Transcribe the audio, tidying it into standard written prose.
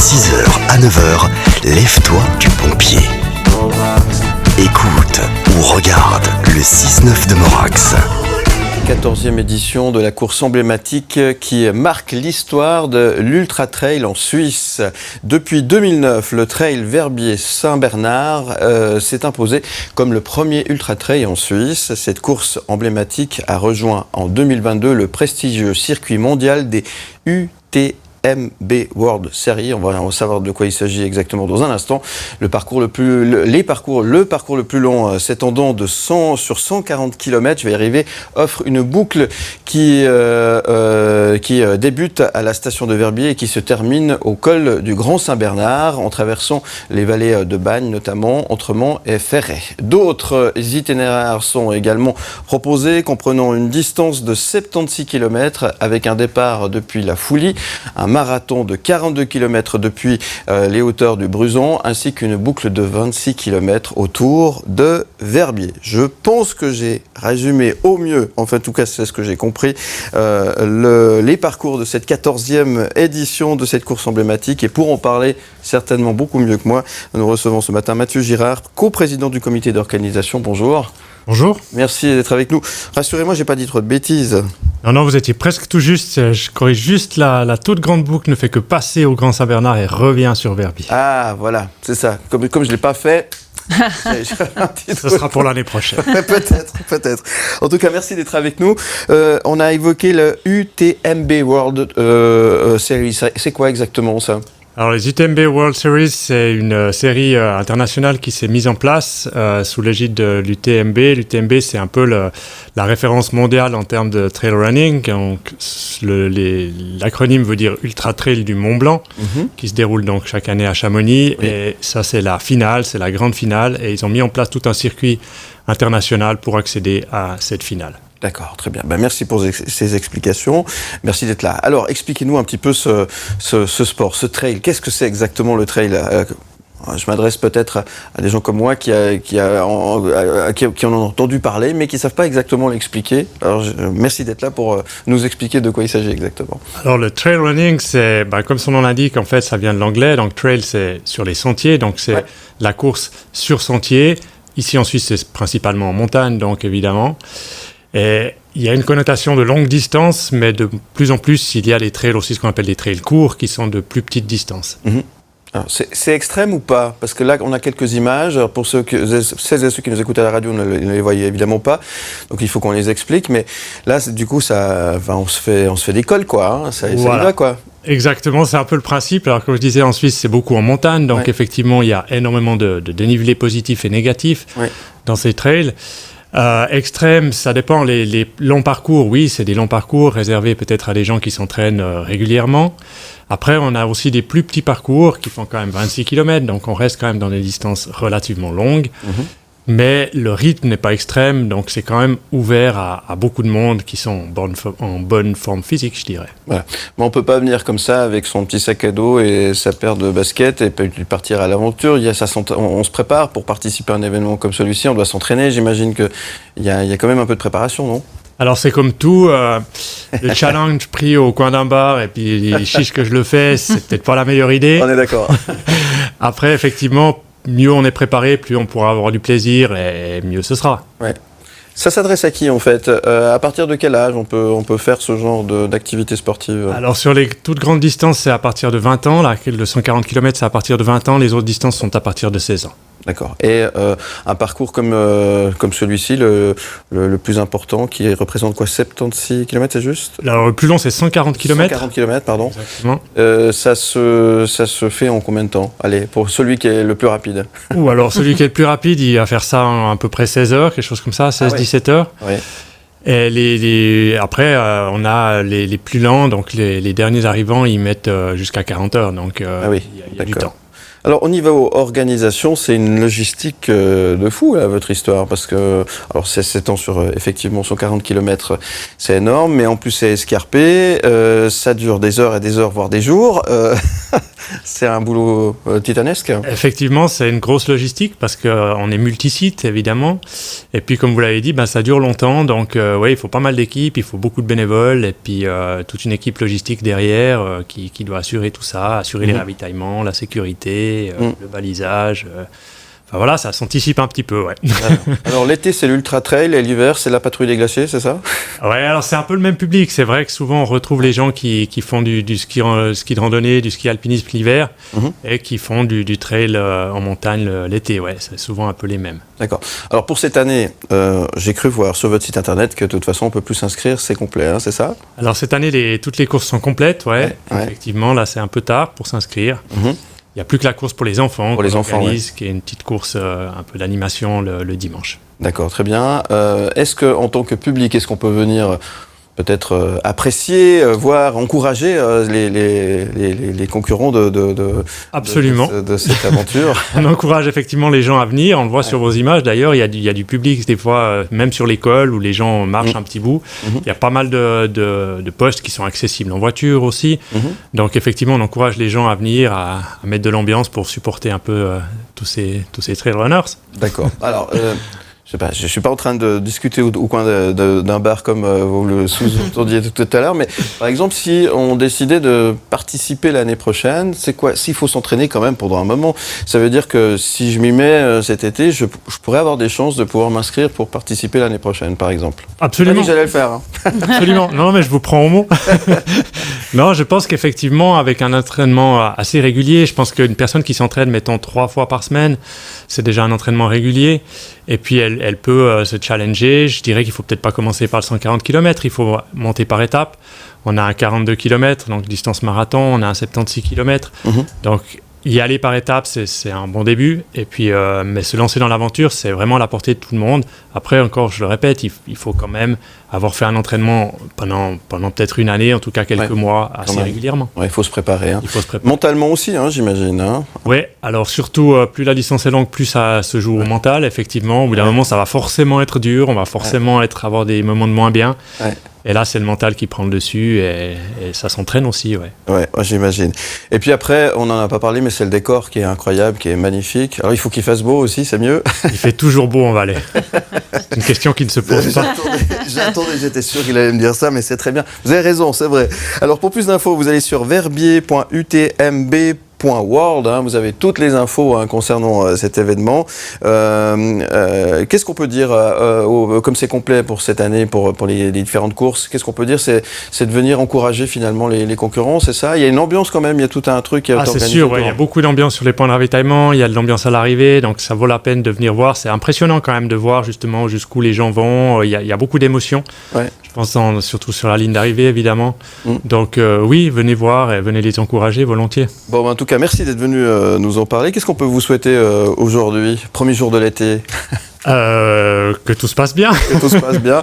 6h à 9h, lève-toi du bon pied. Écoute ou regarde le 6-9 de Morax. 14e édition de la course emblématique qui marque l'histoire de l'Ultra Trail en Suisse. Depuis 2009, le Trail Verbier-Saint-Bernard s'est imposé comme le premier Ultra Trail en Suisse. Cette course emblématique a rejoint en 2022 le prestigieux circuit mondial des UTMB World Series. On va savoir de quoi il s'agit exactement dans un instant. Le parcours le plus long s'étendant sur 140 km, je vais y arriver, offre une boucle qui débute à la station de Verbier et qui se termine au col du Grand Saint-Bernard en traversant les vallées de Bagne, notamment Entremont et Ferret. D'autres itinéraires sont également proposés, comprenant une distance de 76 km avec un départ depuis la Foulie, un marathon de 42 km depuis les hauteurs du Bruzon, ainsi qu'une boucle de 26 km autour de Verbier. Je pense que j'ai résumé au mieux, enfin en tout cas c'est ce que j'ai compris, les parcours de cette 14e édition de cette course emblématique. Et pour en parler certainement beaucoup mieux que moi, nous recevons ce matin Mathieu Girard, coprésident du comité d'organisation. Bonjour. Bonjour. Merci d'être avec nous. Rassurez-moi, j'ai pas dit trop de bêtises. Non, vous étiez presque tout juste. Je corrige juste, la toute grande boucle ne fait que passer au Grand Saint-Bernard et revient sur Verbier. Ah, voilà, c'est ça. Comme je ne l'ai pas fait... Ce sera pour l'année prochaine. Peut-être. En tout cas, merci d'être avec nous. On a évoqué le UTMB World Series. C'est quoi exactement ça ? Alors, les UTMB World Series, c'est une série internationale qui s'est mise en place sous l'égide de l'UTMB. L'UTMB, c'est un peu la référence mondiale en termes de trail running. Donc, l'acronyme veut dire Ultra Trail du Mont Blanc, qui se déroule donc chaque année à Chamonix. Oui. Et ça, c'est la finale, c'est la grande finale. Et ils ont mis en place tout un circuit international pour accéder à cette finale. D'accord, très bien. Merci pour ces explications. Merci d'être là. Alors, expliquez-nous un petit peu ce sport, ce trail. Qu'est-ce que c'est exactement le trail ? Je m'adresse peut-être à des gens comme moi qui en ont entendu parler, mais qui ne savent pas exactement l'expliquer. Alors, merci d'être là pour nous expliquer de quoi il s'agit exactement. Alors, le trail running, c'est, comme son nom l'indique, en fait, ça vient de l'anglais. Donc, trail, c'est sur les sentiers. Donc, c'est la course sur sentier. Ici, en Suisse, c'est principalement en montagne, donc évidemment. Et il y a une connotation de longue distance, mais de plus en plus, il y a des trails aussi, ce qu'on appelle des trails courts, qui sont de plus petites distances. Alors, c'est extrême ou pas ? Parce que là, on a quelques images. Alors, pour celles et ceux qui nous écoutent à la radio, ne les voyaient évidemment pas. Donc, il faut qu'on les explique. Mais là, du coup, on se fait des cols, quoi. Ça y va, quoi. Exactement, c'est un peu le principe. Alors, comme je disais, en Suisse, c'est beaucoup en montagne. Donc, effectivement, il y a énormément de dénivelés positifs et négatifs dans ces trails. Extrême, ça dépend. Les longs parcours, oui, c'est des longs parcours réservés peut-être à des gens qui s'entraînent régulièrement. Après, on a aussi des plus petits parcours qui font quand même 26 km, donc on reste quand même dans des distances relativement longues. Mais le rythme n'est pas extrême, donc c'est quand même ouvert à beaucoup de monde qui sont en bonne forme physique, je dirais. Voilà. Mais on ne peut pas venir comme ça avec son petit sac à dos et sa paire de baskets et puis partir à l'aventure. On se prépare pour participer à un événement comme celui-ci, on doit s'entraîner. J'imagine qu'il y a quand même un peu de préparation, non ? Alors c'est comme tout, le challenge pris au coin d'un bar et puis les chiches que je le fais, c'est peut-être pas la meilleure idée. On est d'accord. Après, effectivement, mieux on est préparé, plus on pourra avoir du plaisir et mieux ce sera. Ouais. Ça s'adresse à qui en fait ? À partir de quel âge on peut faire ce genre d'activité sportive ? Alors sur les toutes grandes distances, c'est à partir de 20 ans. Là, le 140 km, c'est à partir de 20 ans. Les autres distances sont à partir de 16 ans. D'accord. Et un parcours comme celui-ci, le plus important, qui représente quoi, 76 km, c'est juste ? Alors le plus long, c'est 140 km. 140 km, pardon. Exactement. Ça se fait en combien de temps ? Allez, pour celui qui est le plus rapide. Ou alors celui qui est le plus rapide, il va faire ça en à peu près 16 heures, quelque chose comme ça, 16-17 heures. Oui. Et après, on a les plus lents, donc les derniers arrivants, ils mettent jusqu'à 40 heures. Donc il y a du temps. Alors, au niveau organisation, c'est une logistique de fou, là, votre histoire, parce que, alors, ça s'étend sur, effectivement, 140 km, c'est énorme, mais en plus, c'est escarpé, ça dure des heures et des heures, voire des jours. C'est un boulot titanesque. Effectivement, c'est une grosse logistique parce qu'on est multisite, évidemment. Et puis, comme vous l'avez dit, ça dure longtemps. Donc, il faut pas mal d'équipes, il faut beaucoup de bénévoles et puis toute une équipe logistique derrière qui doit assurer tout ça, assurer les ravitaillements, la sécurité, le balisage. Enfin, voilà, ça s'anticipe un petit peu, ouais. Alors l'été, c'est l'ultra trail et l'hiver, c'est la patrouille des glaciers, c'est ça? Ouais, alors c'est un peu le même public. C'est vrai que souvent on retrouve les gens qui font du ski de randonnée, du ski alpinisme l'hiver et qui font du trail en montagne l'été. Ouais, c'est souvent un peu les mêmes. D'accord. Alors pour cette année, j'ai cru voir sur votre site internet que de toute façon on peut plus s'inscrire, c'est complet, hein, c'est ça? Alors cette année, toutes les courses sont complètes, ouais. Effectivement, là c'est un peu tard pour s'inscrire. Il n'y a plus que la course pour les enfants, qui est une petite course un peu d'animation le dimanche. D'accord, très bien. Est-ce qu'en tant que public, est-ce qu'on peut venir peut-être apprécier, voir, encourager les concurrents Absolument. de cette aventure? On encourage effectivement les gens à venir, on le voit sur vos images d'ailleurs, il y a du public des fois, même sur l'école où les gens marchent un petit bout, il y a pas mal de postes qui sont accessibles en voiture aussi, donc effectivement on encourage les gens à venir, à mettre de l'ambiance pour supporter un peu tous ces trail runners. D'accord, alors... je ne suis pas en train de discuter au coin d'un bar comme vous le sous-entendiez tout à l'heure, mais par exemple, si on décidait de participer l'année prochaine, c'est quoi? S'il faut s'entraîner quand même pendant un moment, ça veut dire que si je m'y mets cet été, je pourrais avoir des chances de pouvoir m'inscrire pour participer l'année prochaine, par exemple. Absolument. Pas dit que j'allais le faire. Hein. Absolument. Non, mais je vous prends au mot. Non, je pense qu'effectivement, avec un entraînement assez régulier, je pense qu'une personne qui s'entraîne, mettons, 3 fois par semaine, c'est déjà un entraînement régulier. Et puis, elle peut se challenger. Je dirais qu'il ne faut peut-être pas commencer par le 140 km. Il faut monter par étapes. On a un 42 km, donc distance marathon. On a un 76 km. Donc, y aller par étapes, c'est un bon début. Et puis, mais se lancer dans l'aventure, c'est vraiment à la portée de tout le monde. Après, encore, je le répète, il faut quand même avoir fait un entraînement pendant peut-être une année, en tout cas quelques mois, assez régulièrement. Ouais, il faut se préparer. Hein. Il faut se préparer. Mentalement aussi, hein, j'imagine. Hein. Oui, alors surtout, plus la distance est longue, plus ça se joue au mental, effectivement. Au bout d'un moment, ça va forcément être dur, on va forcément avoir des moments de moins bien. Ouais. Et là, c'est le mental qui prend le dessus et ça s'entraîne aussi, Ouais, j'imagine. Et puis après, on n'en a pas parlé, mais c'est le décor qui est incroyable, qui est magnifique. Alors, il faut qu'il fasse beau aussi, c'est mieux. Il fait toujours beau en Valais. C'est une question qui ne se pose pas. J'attendais, j'étais sûr qu'il allait me dire ça, mais c'est très bien. Vous avez raison, c'est vrai. Alors, pour plus d'infos, vous allez sur verbier.utmb.world, hein, vous avez toutes les infos concernant cet événement. Qu'est-ce qu'on peut dire, comme c'est complet pour cette année, pour les différentes courses, qu'est-ce qu'on peut dire, c'est de venir encourager finalement les concurrents, c'est ça? Il y a une ambiance quand même, il y a tout un truc qui est organisé. C'est sûr, il y a beaucoup d'ambiance sur les points de ravitaillement, il y a de l'ambiance à l'arrivée, donc ça vaut la peine de venir voir. C'est impressionnant quand même de voir justement jusqu'où les gens vont, il y a beaucoup d'émotions. Ouais. Je pense surtout sur la ligne d'arrivée, évidemment. Donc oui, venez voir et venez les encourager volontiers. Bon, en tout cas, merci d'être venu nous en parler. Qu'est-ce qu'on peut vous souhaiter aujourd'hui, premier jour de l'été? Que tout se passe bien. Que tout se passe bien.